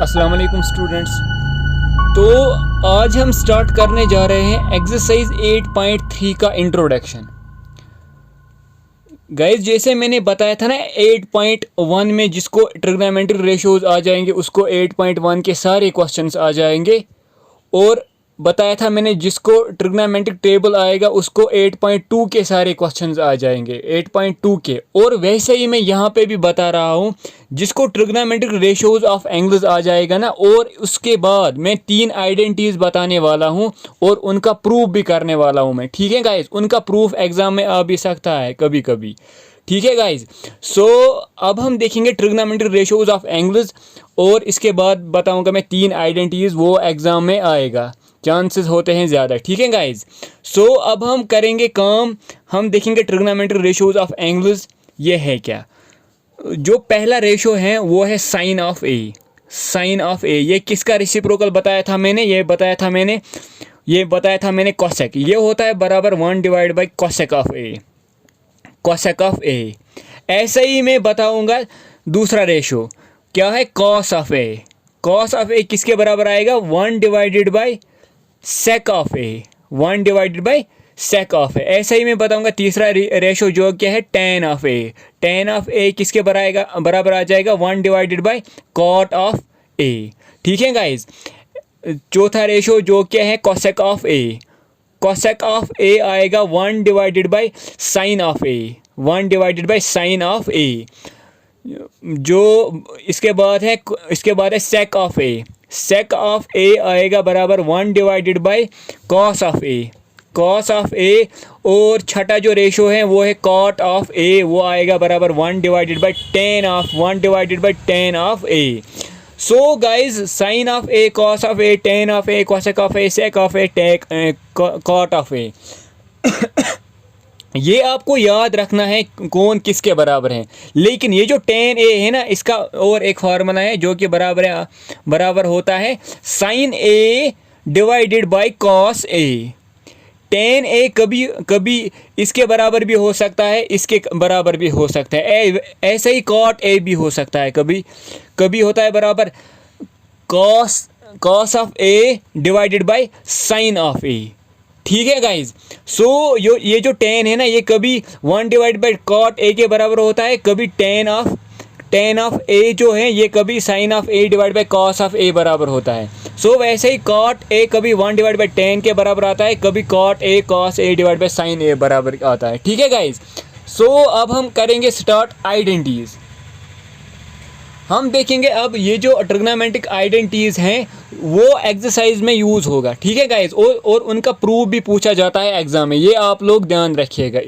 अस्सलाम वालेकुम स्टूडेंट्स। तो आज हम स्टार्ट करने जा रहे हैं एक्सरसाइज 8.3 का इंट्रोडक्शन। गाइस, जैसे मैंने बताया था ना 8.1 में जिसको ट्रिग्नोमेट्रिक रेशियोज आ जाएंगे उसको 8.1 के सारे क्वेश्चंस आ जाएंगे, और बताया था मैंने जिसको ट्रिग्नोमेट्रिक टेबल आएगा उसको 8.2 के सारे क्वेश्चंस आ जाएंगे 8.2 के। और वैसे ही मैं यहाँ पे भी बता रहा हूँ जिसको ट्रिग्नोमेट्रिक रेशियोज ऑफ एंगल्स आ जाएगा ना, और उसके बाद मैं 3 आइडेंटिटीज बताने वाला हूँ और उनका प्रूफ भी करने वाला हूँ मैं। ठीक है गाइज, उनका प्रूफ एग्जाम में आ भी सकता है कभी कभी। ठीक है गाइज, सो अब हम देखेंगे ट्रिग्नोमेट्रिक रेशियोज ऑफ एंगल्स, और इसके बाद बताऊंगा मैं 3 आइडेंटिटीज, वो एग्जाम में आएगा, चांसेस होते हैं ज़्यादा। ठीक है गाइज, सो अब हम करेंगे काम, हम देखेंगे ट्रिग्नोमेट्रिक रेशियोज ऑफ एंगल्स ये है क्या। जो पहला रेशो है वो है sine of A. Sine of A ये किसका रेसिप्रोकल बताया था मैंने, ये बताया था मैंने कोसेक। ये होता है बराबर 1 divide by cosec of A, cosec of A. ऐसे ही मैं बताऊंगा दूसरा रेशो क्या है, cos of A. Cos of A किसके बराबर आएगा, 1 divided by sec of A, 1 divided by sec of A. ऐसे ही मैं बताऊंगा तीसरा रेशो जो क्या है, tan of A. Tan of A किसके बराबर आ जाएगा, 1 divided by cot of A. ठीक है गाइज, चौथा रेशो जो क्या है, cosec of A. Cosec of A आएगा 1 divided by sine of A, 1 divided by sine of A. जो इसके बाद है सेक of A. Sec of A आएगा बराबर 1 divided by cos of A, cos of A. और छठा जो रेशो है वो है कॉट ऑफ ए, वो आएगा बराबर 1 divided by tan of A. So guys, sine of A, cos of A, tan of A, cosec of A, sec of A, cot of A. ये आपको याद रखना है कौन किसके बराबर है। लेकिन ये जो टेन ए है ना, इसका और एक फार्मूला है जो कि बराबर होता है sine A divided by cos A. Tan A कभी कभी इसके बराबर भी हो सकता है, इसके बराबर भी हो सकता है। ऐसे ही कॉट ए भी हो सकता है, कभी कभी होता है बराबर cos of A divided by sine of A. ठीक है गाइज, सो ये जो टेन है ना, ये कभी 1 डिवाइड बाई कॉट ए के बराबर होता है, कभी टेन ऑफ ए जो है ये कभी sine of A divide by cos of A बराबर होता है। सो वैसे ही कॉट ए कभी 1 डिवाइड बाई 10 के बराबर आता है, कभी cot A cos A divide by sine A बराबर आता है। ठीक है गाइज, सो अब हम करेंगे स्टार्ट आइडेंटिटीज। हम देखेंगे अब ये जो ट्रिग्नोमेट्रिक आइडेंटिटीज हैं वो एक्सरसाइज में यूज़ होगा। ठीक है गाइज, और उनका प्रूफ भी पूछा जाता है एग्जाम में, ये आप लोग ध्यान रखिएगा।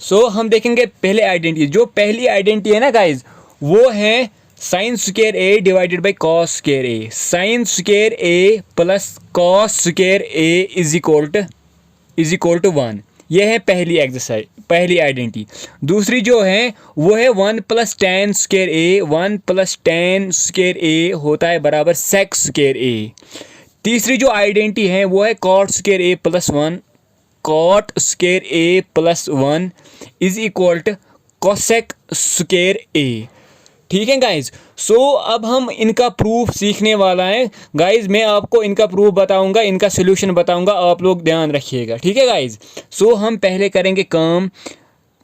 सो हम देखेंगे पहले आइडेंटिटी। जो पहली आइडेंटिटी है ना गाइज, वो है sine square A divided by cos square A. Sine square A plus cos square A is equal to 1। यह है पहली एक्सरसाइज, पहली आइडेंटिटी। दूसरी जो है वो है 1 plus tan square A. 1 plus tan square A होता है बराबर सेक स्क्वायर ए। तीसरी जो आइडेंटिटी है वो है cot square A plus 1, cot square A plus 1 is equal to cosec square A. ठीक है गाइज, सो अब हम इनका प्रूफ सीखने वाला है गाइज। मैं आपको इनका प्रूफ बताऊंगा, इनका सोल्यूशन बताऊंगा, आप लोग ध्यान रखिएगा। ठीक है गाइज, सो हम पहले करेंगे काम।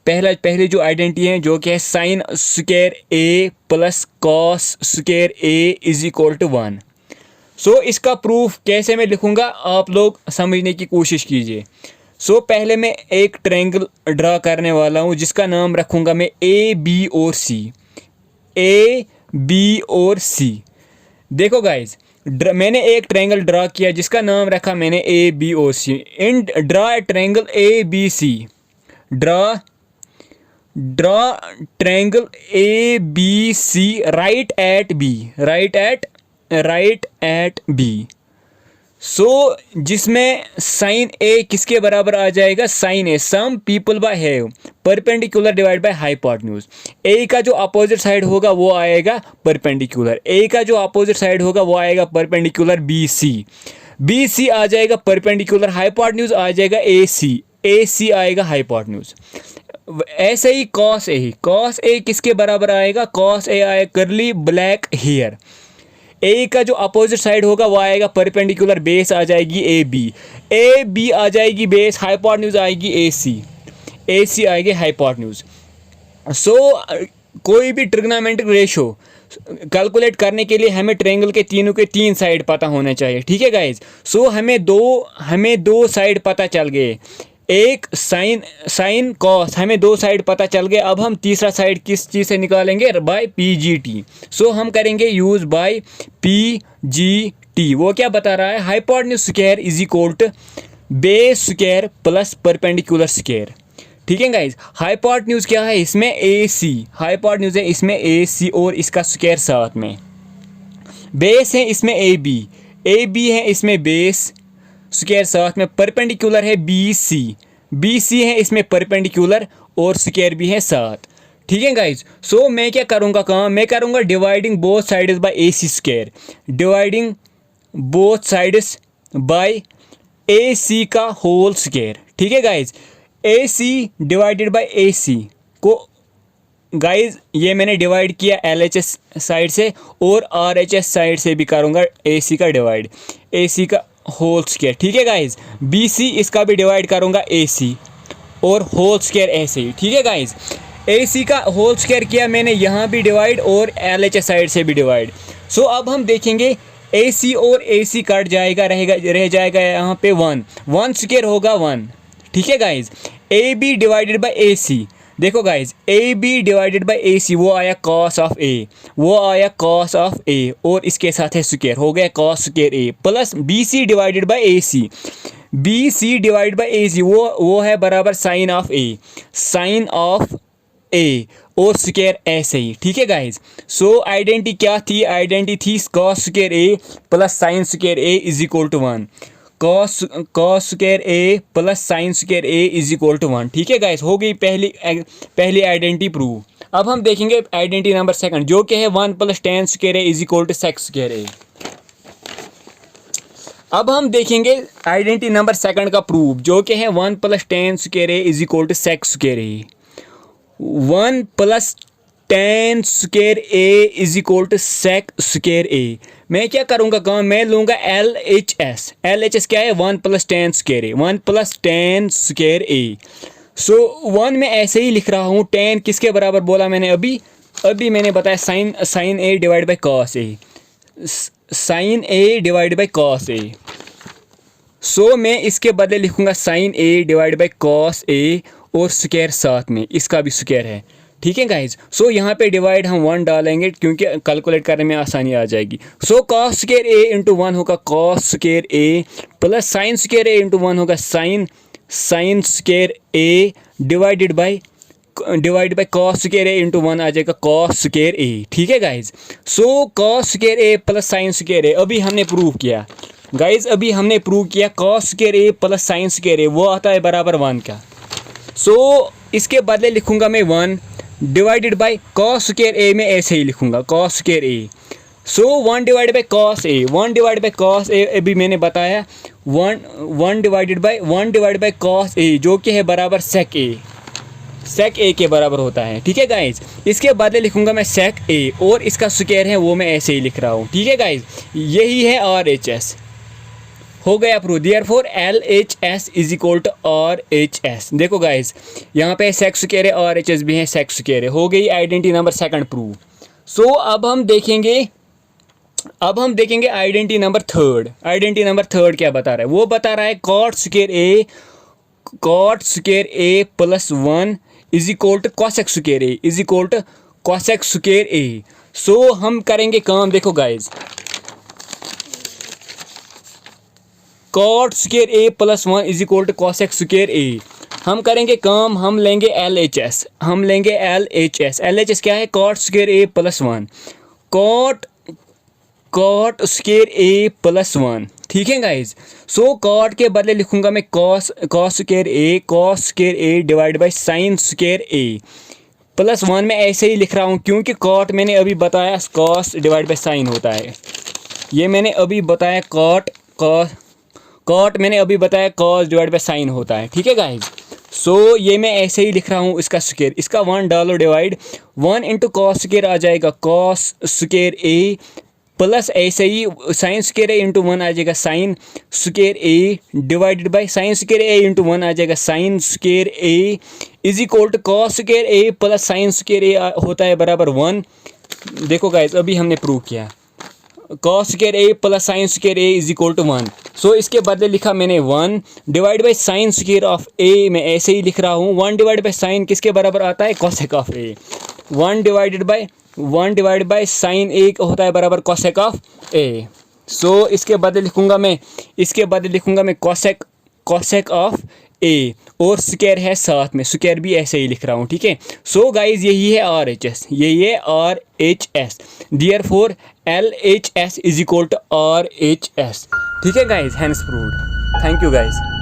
पहले जो आइडेंटिटी है जो कि है sine square A plus cos square A is equal to 1। So इसका प्रूफ कैसे मैं लिखूंगा आप लोग समझने की कोशिश कीजिए। सो पहले मैं एक ट्रायंगल ड्रा करने वाला हूँ जिसका नाम रखूंगा मैं ए बी और सी। ए बी और सी। देखो गाइज, मैंने एक ट्रायंगल ड्रा किया जिसका नाम रखा मैंने ए बी और C. In draw triangle A B C. Draw triangle A B C right at B. So जिसमें साइन ए किसके बराबर आ जाएगा, sine A some people by have perpendicular divide by hypotenuse. A का जो opposite side होगा वो आएगा परपेंडिकुलर, ए का जो अपोजिट साइड होगा वो आएगा perpendicular B C. B C आ जाएगा परपेंडिकुलर, हाइपोटेन्यूज आ जाएगा ए सी। ए सी आएगा हाइपोटेन्यूज। ऐसे ही कॉस ए किसके बराबर आएगा, कॉस ए आएगा करली ब्लैक हेयर। ए का जो अपोजिट साइड होगा वो आएगा परपेंडिकुलर, बेस आ जाएगी ए बी आ जाएगी बेस, हाइपोटेन्यूज आएगी ए सी आएगी हाइपोटेन्यूज। सो कोई भी ट्रिग्नोमेट्रिक रेशो कैलकुलेट करने के लिए हमें ट्रायंगल के तीनों के तीन साइड पता होने चाहिए, ठीक है गाइज। सो हमें दो साइड पता चल गए, एक साइन कॉस, हमें दो साइड पता चल गए। अब हम तीसरा साइड किस चीज़ से निकालेंगे, बाय PGT। सो हम करेंगे यूज बाय PGT। वो क्या बता रहा है, hypotenuse square is equal to base square plus perpendicular square, ठीक है गाइज। हाइपोटेन्यूज क्या है इसमें, AC, हाइपोटेन्यूज है इसमें AC और इसका स्क्वायर साथ में। बेस है इसमें AB है इसमें बेस स्क्वायर साथ में, परपेंडिकुलर है BC है इसमें परपेंडिकुलर और स्क्वायर भी है साथ, ठीक है गाइज। सो मैं क्या करूँगा काम, मैं करूँगा dividing both sides by AC square, dividing both sides by AC का होल स्क्वायर, ठीक है guys. AC divided by AC को गाइज ये मैंने डिवाइड किया LHS साइड से और RHS साइड से भी करूँगा AC का डिवाइड, AC का होल स्क्वायर, ठीक है गाइज। BC इसका भी डिवाइड करूँगा AC और होल स्क्वायर ऐसे ही, ठीक है गाइज। AC का होल स्क्वायर किया मैंने यहाँ भी डिवाइड और LHS साइड से भी डिवाइड। सो अब हम देखेंगे AC और AC कट जाएगा, रह जाएगा यहाँ पे 1 स्क्वायर होगा 1, ठीक है guys. AB divided by AC, देखो guys AB divided by AC वो आया कॉस ऑफ A, और इसके साथ है स्क्वायर, हो गया cos square A, plus BC divided by AC वो है बराबर साइन ऑफ A और स्क्वायर ऐसे ही, ठीक है गाइज। सो आइडेंटिटी क्या थी, आइडेंटिटी थी cos square A plus sine square A is equal to 1, cos square A plus sine square A is equal to 1, ठीक है गाइस। हो गई पहली आइडेंटिटी प्रूव। अब हम देखेंगे आइडेंटिटी नंबर सेकंड, जो कि है 1 plus tan square A is equal to sec square A। अब हम देखेंगे आइडेंटिटी नंबर सेकंड का प्रूव, जो कि है 1 plus tan square A is equal to sec square A। 1 plus tan square A is equal to sec square A। मैं क्या करूँगा काम, मैं लूँगा LHS क्या है 1 प्लस टेन स्क्वायर A। सो 1 में ऐसे ही लिख रहा हूँ, 10 किसके बराबर बोला मैंने अभी मैंने बताया sine A divide by cos A, sine A divide by cos A। So मैं इसके बदले लिखूँगा sine A divide by cos A और स्क्वायर साथ में, इसका भी स्क्वायर है, ठीक है गाइज। सो यहाँ पे डिवाइड हम 1 डालेंगे क्योंकि कैलकुलेट करने में आसानी आ जाएगी। So cos square A into 1 होगा cos square A plus sine square A into 1 होगा sign square A divide by cos square A into 1 आ जाएगा कॉस स्क्वायर A, ठीक है guys. So cos square A plus sine square A अभी हमने prove किया guys, cos square A plus sine square A वो आता है बराबर 1 का। सो इसके बदले लिखूंगा मैं 1 divided by cos square A में ऐसे ही लिखूंगा cos square A। So 1 divide by cos A अभी मैंने बताया 1 डिवाइड बाई कॉस A जो कि है बराबर सेक A के बराबर होता है, ठीक है गाइज। इसके बदले लिखूंगा मैं सेक A और इसका स्क्वायर है वो मैं ऐसे ही लिख रहा हूँ, ठीक है गाइज। यही है RHS, हो गया prove. Therefore LHS is equal to RHS। देखो गाइज यहाँ पे सेक स्क्वायर है, RHS भी है सेक स्क्वायर है, हो गई आइडेंटिटी नंबर सेकंड प्रूव। सो अब हम देखेंगे आइडेंटिटी नंबर थर्ड। क्या बता रहा है, वो बता रहा है cot square A plus 1 is equal to cosec square A so हम करेंगे काम, देखो guys cot square A plus 1 is equal to cosec square A। हम करेंगे काम, हम लेंगे LHS। LHS क्या है, cot square A plus 1, cot square A plus 1, ठीक है गाइज। सो कॉट के बदले लिखूंगा मैं cos square A divide by sine square A plus 1 में ऐसे ही लिख रहा हूँ क्योंकि कॉट मैंने अभी बताया कॉस डिवाइड बाई साइन होता है, ये मैंने अभी बताया कॉट मैंने अभी बताया कॉस डिवाइड बाय साइन होता है, ठीक है गाइज। सो ये मैं ऐसे ही लिख रहा हूँ इसका स्क्वायर, इसका 1 डालो डिवाइड, 1 इंटू कॉस स्क्वायर आ जाएगा कॉस स्क्वायर ए, प्लस ऐसे ही साइन स्क्वायर ए इंटू 1 आ जाएगा sine square A, divided by sine square A into 1 आ जाएगा sine square A, is equal to cos square A plus sine square A होता है बराबर 1। देखो गाइज अभी हमने प्रूव किया cos square A plus sine square A is equal to 1। So इसके बदले लिखा मैंने 1 divide by sine square of A, मैं ऐसे ही लिख रहा हूँ 1 डिवाइड बाई साइन किसके बराबर आता है cosec of A, 1 divide by sine A होता है बराबर कॉसेक ऑफ ए। सो इसके बदले लिखूंगा मैं कॉसेक ऑफ ए, और स्क्वायर है साथ में, स्क्वायर भी ऐसे ही लिख रहा हूँ, ठीक है। सो गाइज यही है RHS, यही है RHS, therefore LHS is equal to RHS, ठीक है guys, hence proved. Thank you guys.